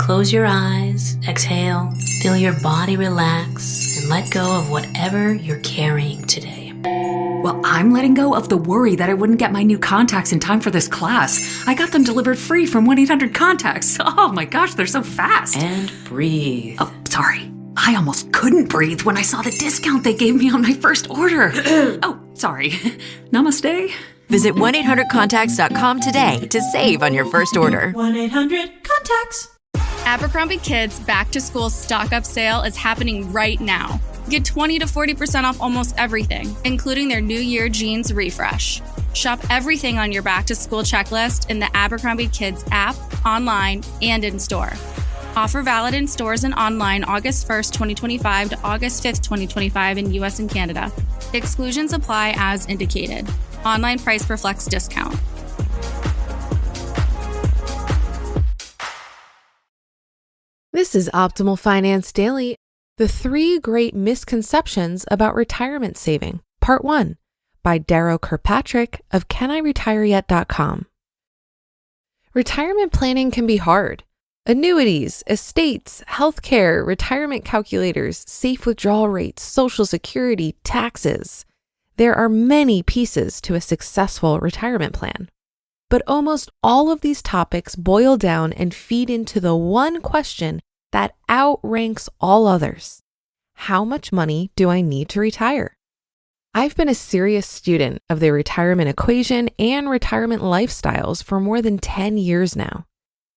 Close your eyes, exhale, feel your body relax, and let go of whatever you're carrying today. Well, I'm letting go of the worry that I wouldn't get my new contacts in time for this class. I got them delivered free from 1-800-CONTACTS. Oh my gosh, they're so fast. And breathe. Oh, sorry. I almost couldn't breathe when I saw the discount they gave me on my first order. Oh, sorry. Namaste. Visit 1-800-CONTACTS.com today to save on your first order. 1-800-CONTACTS. Abercrombie Kids Back to School Stock Up Sale is happening right now. Get 20 to 40% off almost everything, including their New Year jeans refresh. Shop everything on your back to school checklist in the Abercrombie Kids app, online, and in store. Offer valid in stores and online August 1st, 2025 to August 5th, 2025 in US and Canada. Exclusions apply as indicated. Online price reflects discount. This is Optimal Finance Daily, the 3 Great Misconceptions About Retirement Saving, Part 1, by Darrow Kirkpatrick of CanIRetireYet.com. Retirement planning can be hard. Annuities, estates, healthcare, retirement calculators, safe withdrawal rates, Social Security, taxes. There are many pieces to a successful retirement plan. But almost all of these topics boil down and feed into the one question that outranks all others. How much money do I need to retire? I've been a serious student of the retirement equation and retirement lifestyles for more than 10 years now.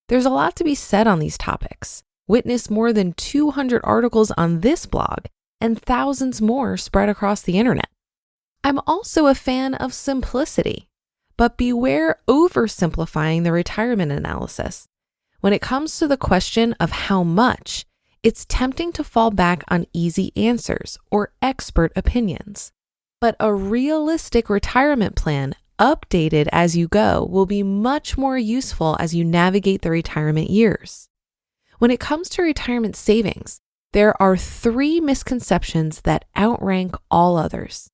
There's a lot to be said on these topics. Witness more than 200 articles on this blog and thousands more spread across the internet. I'm also a fan of simplicity, but beware oversimplifying the retirement analysis. When it comes to the question of how much, it's tempting to fall back on easy answers or expert opinions. But a realistic retirement plan, updated as you go, will be much more useful as you navigate the retirement years. When it comes to retirement savings, there are 3 misconceptions that outrank all others.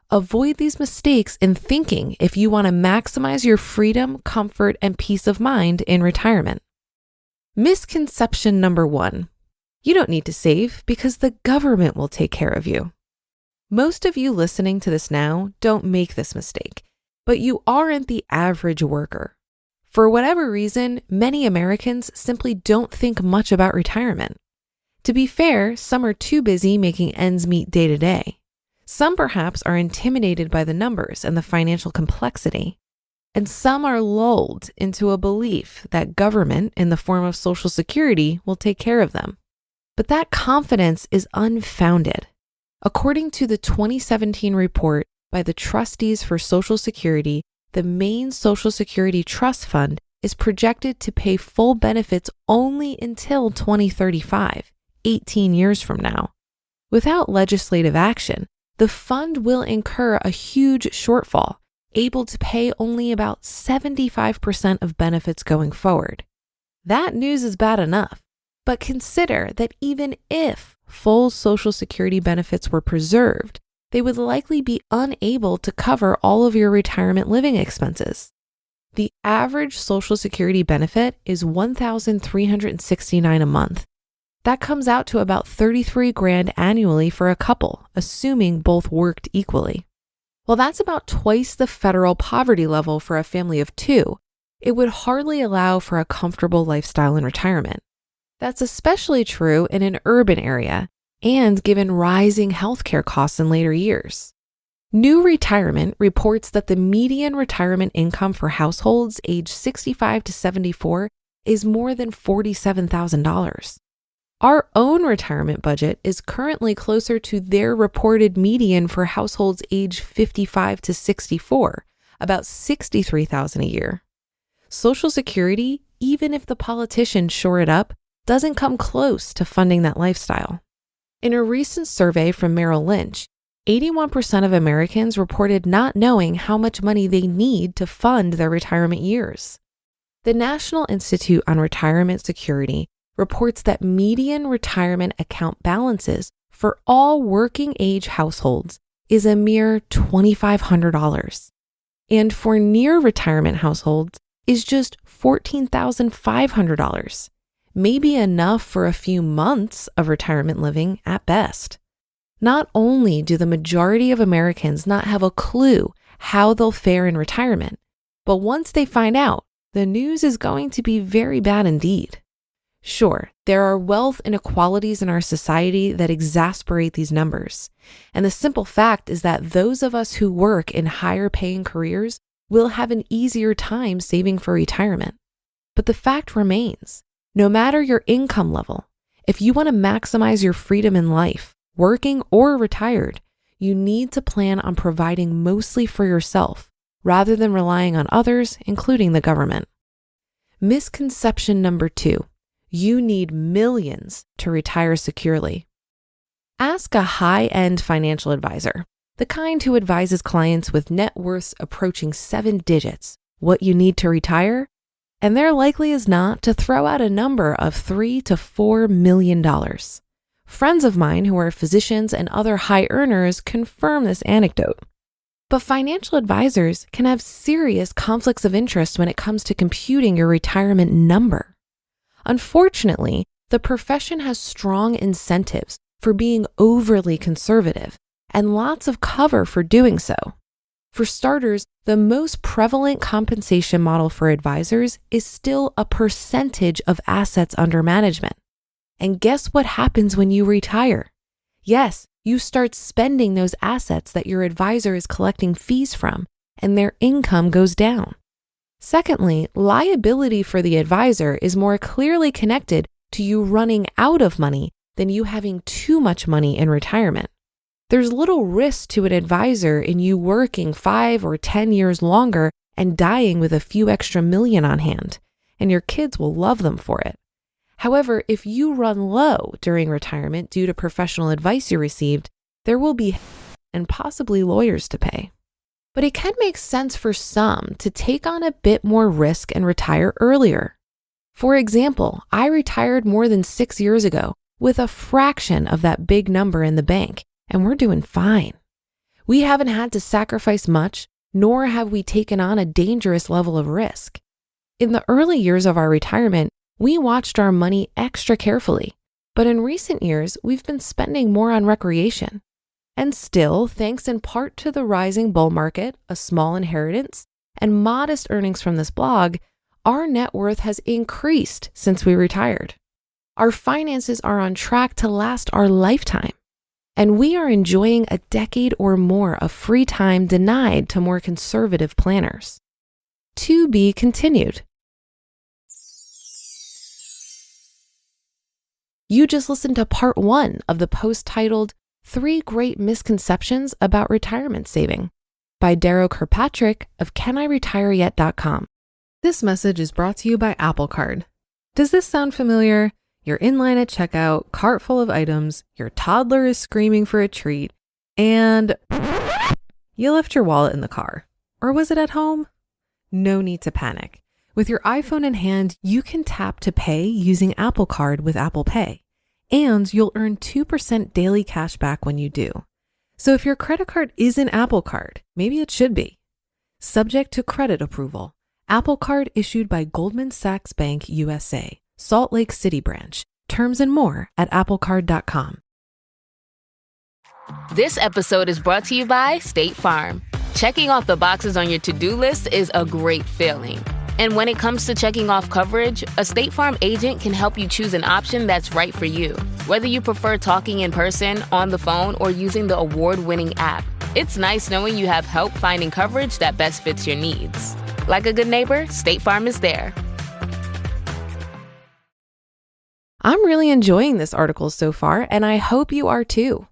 Avoid these mistakes in thinking if you want to maximize your freedom, comfort, and peace of mind in retirement. Misconception number 1. You don't need to save because the government will take care of you. Most of you listening to this now don't make this mistake, but you aren't the average worker. For whatever reason, many Americans simply don't think much about retirement. To be fair, some are too busy making ends meet day to day. Some perhaps are intimidated by the numbers and the financial complexity. And some are lulled into a belief that government, in the form of Social Security, will take care of them. But that confidence is unfounded. According to the 2017 report by the Trustees for Social Security, the main Social Security Trust Fund is projected to pay full benefits only until 2035, 18 years from now. Without legislative action, the fund will incur a huge shortfall, able to pay only about 75% of benefits going forward. That news is bad enough, but consider that even if full Social Security benefits were preserved, they would likely be unable to cover all of your retirement living expenses. The average Social Security benefit is $1,369 a month. That comes out to about $33,000 annually for a couple, assuming both worked equally. While that's about twice the federal poverty level for a family of 2, it would hardly allow for a comfortable lifestyle in retirement. That's especially true in an urban area and given rising healthcare costs in later years. New Retirement reports that the median retirement income for households aged 65 to 74 is more than $47,000. Our own retirement budget is currently closer to their reported median for households aged 55 to 64, about $63,000 a year. Social Security, even if the politicians shore it up, doesn't come close to funding that lifestyle. In a recent survey from Merrill Lynch, 81% of Americans reported not knowing how much money they need to fund their retirement years. The National Institute on Retirement Security reports that median retirement account balances for all working age households is a mere $2,500, and for near retirement households is just $14,500, may be enough for a few months of retirement living at best. Not only do the majority of Americans not have a clue how they'll fare in retirement, but once they find out, the news is going to be very bad indeed. Sure, there are wealth inequalities in our society that exasperate these numbers. And the simple fact is that those of us who work in higher paying careers will have an easier time saving for retirement. But the fact remains, no matter your income level, if you want to maximize your freedom in life, working or retired, you need to plan on providing mostly for yourself rather than relying on others, including the government. Misconception number 2. You need millions to retire securely. Ask a high-end financial advisor, the kind who advises clients with net worths approaching 7 digits, what you need to retire, and they're likely as not to throw out a number of $3 to $4 million. Friends of mine who are physicians and other high earners confirm this anecdote. But financial advisors can have serious conflicts of interest when it comes to computing your retirement number. Unfortunately, the profession has strong incentives for being overly conservative and lots of cover for doing so. For starters, the most prevalent compensation model for advisors is still a percentage of assets under management. And guess what happens when you retire? Yes, you start spending those assets that your advisor is collecting fees from, and their income goes down. Secondly, liability for the advisor is more clearly connected to you running out of money than you having too much money in retirement. There's little risk to an advisor in you working 5 or 10 years longer and dying with a few extra million on hand, and your kids will love them for it. However, if you run low during retirement due to professional advice you received, there will be and possibly lawyers to pay. But it can make sense for some to take on a bit more risk and retire earlier. For example, I retired more than 6 years ago with a fraction of that big number in the bank, and we're doing fine. We haven't had to sacrifice much, nor have we taken on a dangerous level of risk. In the early years of our retirement, we watched our money extra carefully, but in recent years, we've been spending more on recreation. And still, thanks in part to the rising bull market, a small inheritance, and modest earnings from this blog, our net worth has increased since we retired. Our finances are on track to last our lifetime, and we are enjoying a decade or more of free time denied to more conservative planners. To be continued. You just listened to part 1 of the post titled 3 Great Misconceptions About Retirement Saving by Darrow Kirkpatrick of CanIRetireYet.com. This message is brought to you by Apple Card. Does this sound familiar? You're in line at checkout, cart full of items, your toddler is screaming for a treat, and you left your wallet in the car. Or was it at home? No need to panic. With your iPhone in hand, you can tap to pay using Apple Card with Apple Pay. And you'll earn 2% daily cash back when you do. So if your credit card isn't Apple Card, maybe it should be. Subject to credit approval. Apple Card issued by Goldman Sachs Bank USA, Salt Lake City branch. Terms and more at applecard.com. This episode is brought to you by State Farm. Checking off the boxes on your to-do list is a great feeling. And when it comes to checking off coverage, a State Farm agent can help you choose an option that's right for you. Whether you prefer talking in person, on the phone, or using the award-winning app, it's nice knowing you have help finding coverage that best fits your needs. Like a good neighbor, State Farm is there. I'm really enjoying this article so far, and I hope you are too.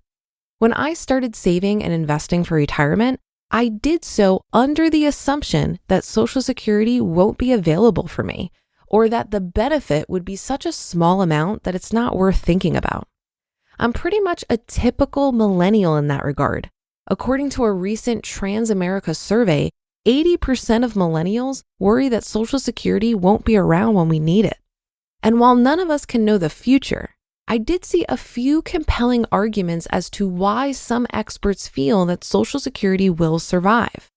When I started saving and investing for retirement, I did so under the assumption that Social Security won't be available for me, or that the benefit would be such a small amount that it's not worth thinking about. I'm pretty much a typical millennial in that regard. According to a recent Transamerica survey, 80% of millennials worry that Social Security won't be around when we need it. And while none of us can know the future, I did see a few compelling arguments as to why some experts feel that Social Security will survive.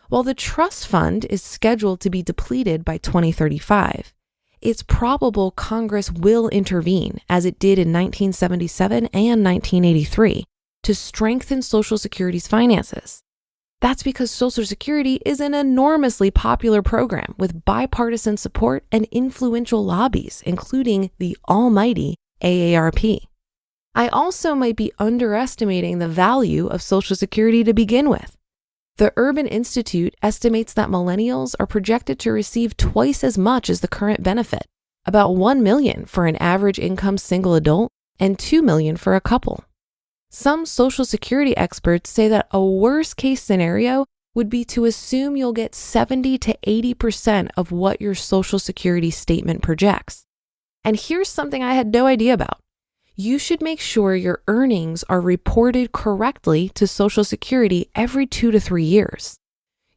While the trust fund is scheduled to be depleted by 2035, it's probable Congress will intervene, as it did in 1977 and 1983, to strengthen Social Security's finances. That's because Social Security is an enormously popular program with bipartisan support and influential lobbies, including the almighty AARP. I also might be underestimating the value of Social Security to begin with. The Urban Institute estimates that millennials are projected to receive twice as much as the current benefit, about $1 million for an average income single adult and $2 million for a couple. Some Social Security experts say that a worst-case scenario would be to assume you'll get 70 to 80% of what your Social Security statement projects. And here's something I had no idea about. You should make sure your earnings are reported correctly to Social Security every 2 to 3 years.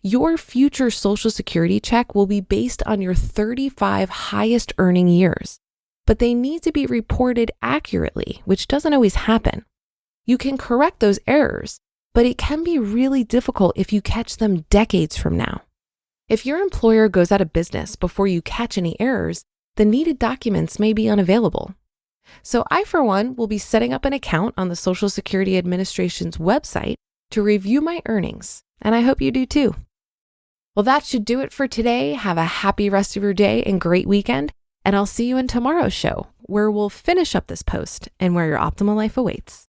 Your future Social Security check will be based on your 35 highest earning years, but they need to be reported accurately, which doesn't always happen. You can correct those errors, but it can be really difficult if you catch them decades from now. If your employer goes out of business before you catch any errors, the needed documents may be unavailable. So I, for one, will be setting up an account on the Social Security Administration's website to review my earnings, and I hope you do too. Well, that should do it for today. Have a happy rest of your day and great weekend, and I'll see you in tomorrow's show, where we'll finish up this post and where your optimal life awaits.